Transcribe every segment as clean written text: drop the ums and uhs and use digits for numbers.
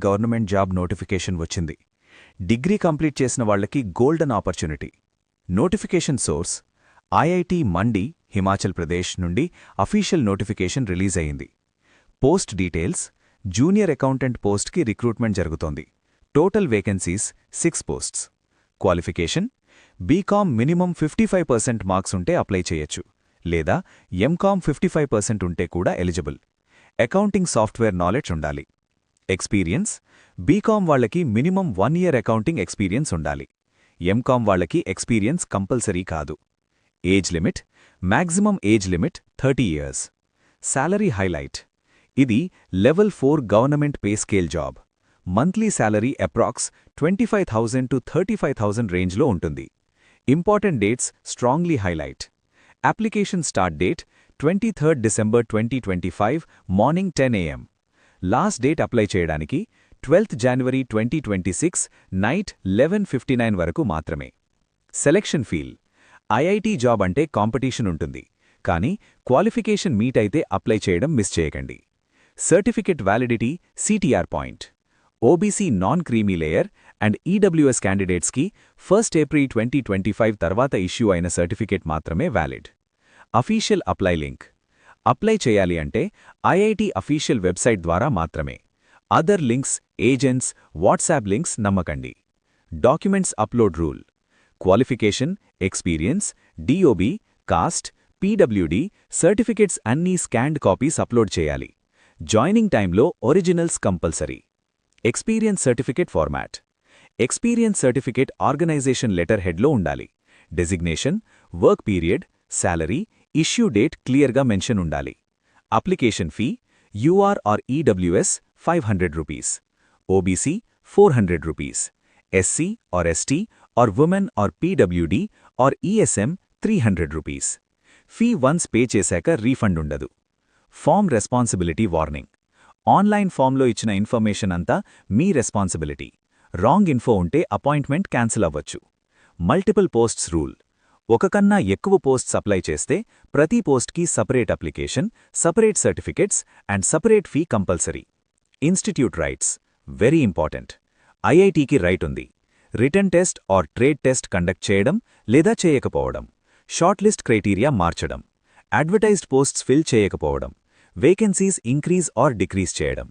Government job notification వచ్చింది. Degree complete చేసిన వాళ్లకి golden opportunity. Notification source IIT Mandi, Himachal Pradesh నుండి అఫీషియల్ నోటిఫికేషన్ రిలీజ్ అయింది. పోస్ట్ డీటెయిల్స్: జూనియర్ అకౌంటెంట్ పోస్ట్కి రిక్రూట్మెంట్ జరుగుతోంది. Total vacancies 6 posts. Qualification: BCom minimum 55% marks ఉంటే apply చేయొచ్చు, లేదా ఎంకామ్ 55% ఉంటే కూడా ఎలిజిబుల్. అకౌంటింగ్ సాఫ్ట్వేర్ నాలెడ్జ్ ఉండాలి. ఎక్స్పీరియన్స్: బీకామ్ వాళ్లకి మినిమం 1 ఇయర్ అకౌంటింగ్ ఎక్స్పీరియన్స్ ఉండాలి. ఎంకామ్ వాళ్లకి ఎక్స్పీరియన్స్ కంపల్సరీ కాదు. Age limit: maximum age limit 30 years. Salary highlight: ఇది level 4 government pay scale job. Monthly salary approx 25,000 to 35,000 రేంజ్లో ఉంటుంది. Important dates strongly highlight. Application start date 23 December 2025 morning 10 AM. Last date apply చేయడానికి 12 జనవరి 2026 night 11:59 వరకు మాత్రమే. Selection feel: IIT job అంటే competition ఉంటుంది, కానీ క్వాలిఫికేషన్ మీట్ అయితే అప్లై చేయడం మిస్ చేయకండి. Certificate validity CTR point. OBC non creamy layer and EWS క్యాండిడేట్స్కి 1 ఏప్రిల్ 2025 తర్వాత ఇష్యూ అయిన సర్టిఫికెట్ మాత్రమే valid. Official apply link: apply చేయాలి అంటే ఐఐటి అఫీషియల్ వెబ్సైట్ ద్వారా మాత్రమే. Other links, agents, WhatsApp links నమ్మకండి. Documents upload rule: qualification, experience, DOB, caste, PWD, certificates అన్నీ స్కాన్డ్ కాపీస్ అప్లోడ్ చేయాలి. జాయినింగ్ టైంలో originals compulsory. Experience certificate format: experience certificate organisation letter హెడ్లో ఉండాలి. Designation, work period, salary, issue date క్లియర్గా mention ఉండాలి. Application fee: UR or EWS 500 rupees, OBC 400 rupees, SC or ST or women or PWD or ESM 300 rupees. Fee once pay చేశాక refund ఉండదు. Form responsibility warning: online ఫామ్లో ఇచ్చిన information అంతా మీ responsibility. Wrong info ఉంటే appointment cancel అవ్వచ్చు. Multiple posts rule: ఒకకన్నా ఎక్కువ పోస్ట్స్ అప్లై చేస్తే ప్రతి పోస్ట్కి separate application, separate certificates and separate fee compulsory. Institute rights very important. ఐఐటికి రైట్ ఉంది. Written test or trade test conduct చేయడం లేదా చేయకపోవడం. షార్ట్ లిస్ట్ క్రైటీరియా మార్చడం. అడ్వర్టైజ్డ్ పోస్ట్స్ ఫిల్ చేయకపోవడం. వేకెన్సీస్ ఇంక్రీజ్ ఆర్ డిక్రీజ్ చేయడం.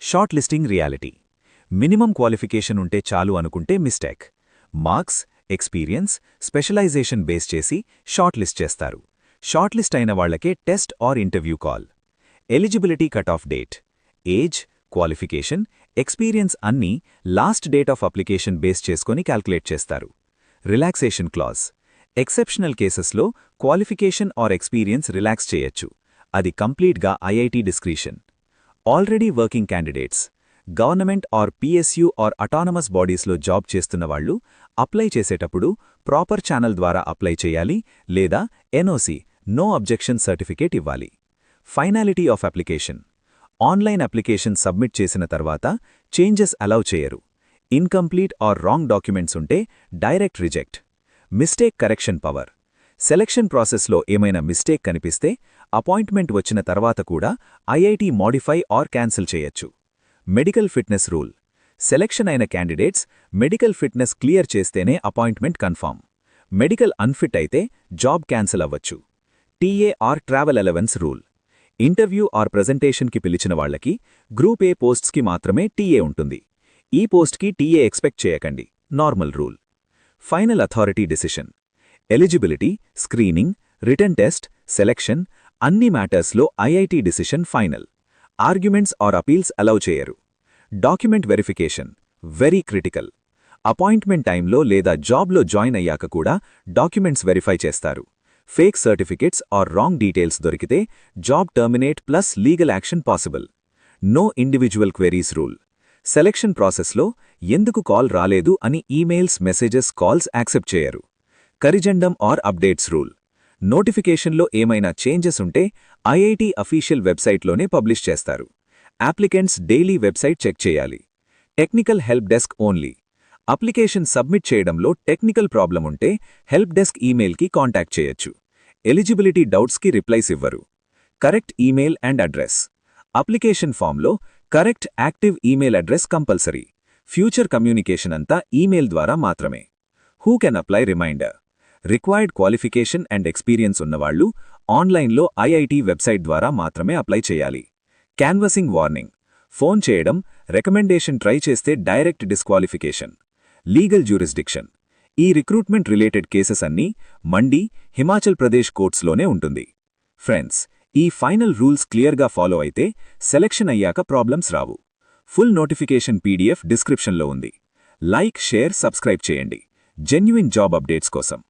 Short listing reality: minimum qualification ఉంటే చాలు అనుకుంటే mistake. Marks, experience, specialisation base చేసి షార్ట్ లిస్ట్ చేస్తారు. షార్ట్ లిస్ట్ అయిన వాళ్లకే test or interview call. Eligibility cut off date: age, qualification, experience అన్నీ last date of application base చేసుకొని క్యాల్కులేట్ చేస్తారు. రిలాక్సేషన్ క్లాజ్: ఎక్సెప్షనల్ కేసెస్లో క్వాలిఫికేషన్ ఆర్ ఎక్స్పీరియన్స్ రిలాక్స్ చేయొచ్చు. అది కంప్లీట్గా IIT discretion. Already working candidates: government or PSU are autonomous బాడీస్లో job చేస్తున్నవాళ్లు apply చేసేటప్పుడు proper channel ద్వారా apply చేయాలి, లేదా ఎన్ఓసి నో అబ్జెక్షన్ సర్టిఫికేట్ ఇవ్వాలి. Finality of application: online application submit చేసిన తర్వాత చేంజెస్ అలౌ చేయరు. ఇన్కంప్లీట్ ఆర్ రాంగ్ డాక్యుమెంట్స్ ఉంటే direct reject. Mistake correction power: selection ప్రాసెస్లో ఏమైనా మిస్టేక్ కనిపిస్తే అపాయింట్మెంట్ వచ్చిన తర్వాత కూడా ఐఐటి మాడిఫై ఆర్ క్యాన్సిల్ చేయొచ్చు. మెడికల్ ఫిట్నెస్ రూల్: సెలక్షన్ అయిన క్యాండిడేట్స్ మెడికల్ ఫిట్నెస్ క్లియర్ చేస్తేనే అపాయింట్మెంట్ కన్ఫర్మ్. మెడికల్ అన్ఫిట్ అయితే జాబ్ క్యాన్సిల్ అవ్వచ్చు. TA or travel allowance rule: interview or ప్రెజెంటేషన్కి పిలిచిన వాళ్లకి గ్రూప్ ఏ పోస్ట్స్కి మాత్రమే టీఏ ఉంటుంది. ఈ పోస్ట్కి టీఏ ఎక్స్పెక్ట్ చేయకండి. Normal rule. Final authority decision: eligibility, screening, written test, selection అన్ని మ్యాటర్స్లో IIT decision final. Arguments or appeals allow చేయరు. Document verification very critical. Appointment టైంలో లేదా జాబ్లో జాయిన్ అయ్యాక కూడా డాక్యుమెంట్స్ వెరిఫై చేస్తారు. Fake certificates or wrong details దొరికితే job terminate plus legal action possible. No individual queries rule: selection ప్రాసెస్లో ఎందుకు కాల్ రాలేదు అని ఈమెయిల్స్, మెసేజెస్, కాల్స్ యాక్సెప్ట్ చేయరు. కరిజెండం ఆర్ అప్డేట్స్ రూల్: నోటిఫికేషన్లో ఏమైనా చేంజెస్ ఉంటే ఐఐటి అఫీషియల్ వెబ్సైట్లోనే పబ్లిష్ చేస్తారు. అప్లికెంట్స్ డైలీ వెబ్సైట్ చెక్ చేయాలి. Technical help desk only: application submit చేయడంలో టెక్నికల్ ప్రాబ్లం ఉంటే హెల్ప్ డెస్క్ ఈమెయిల్కి కాంటాక్ట్ చేయొచ్చు. ఎలిజిబిలిటీ డౌట్స్కి రిప్లైస్ ఇవ్వరు. Correct email and address: application ఫామ్లో correct active email address compulsory. Future communication అంతా ఈమెయిల్ ద్వారా మాత్రమే. Who can apply reminder. Required qualification and experience ఉన్నవాళ్లు ఆన్లైన్లో ఐఐటి వెబ్సైట్ ద్వారా మాత్రమే అప్లై చేయాలి. Canvassing warning. ఫోన్ చేయడం, రికమెండేషన్ ట్రై చేస్తే డైరెక్ట్ డిస్క్వాలిఫికేషన్. Legal jurisdiction. ఈ రిక్రూట్మెంట్ రిలేటెడ్ కేసెస్ అన్నీ మండి, హిమాచల్ ప్రదేశ్ కోర్ట్స్లోనే ఉంటుంది. ఫ్రెండ్స్, ఈ ఫైనల్ రూల్స్ క్లియర్గా ఫాలో అయితే సెలెక్షన్ అయ్యాక ప్రాబ్లమ్స్ రావు. ఫుల్ నోటిఫికేషన్ పీడీఎఫ్ డిస్క్రిప్షన్లో ఉంది. లైక్, షేర్, సబ్స్క్రైబ్ చేయండి జెన్యూన్ జాబ్ అప్డేట్స్ కోసం.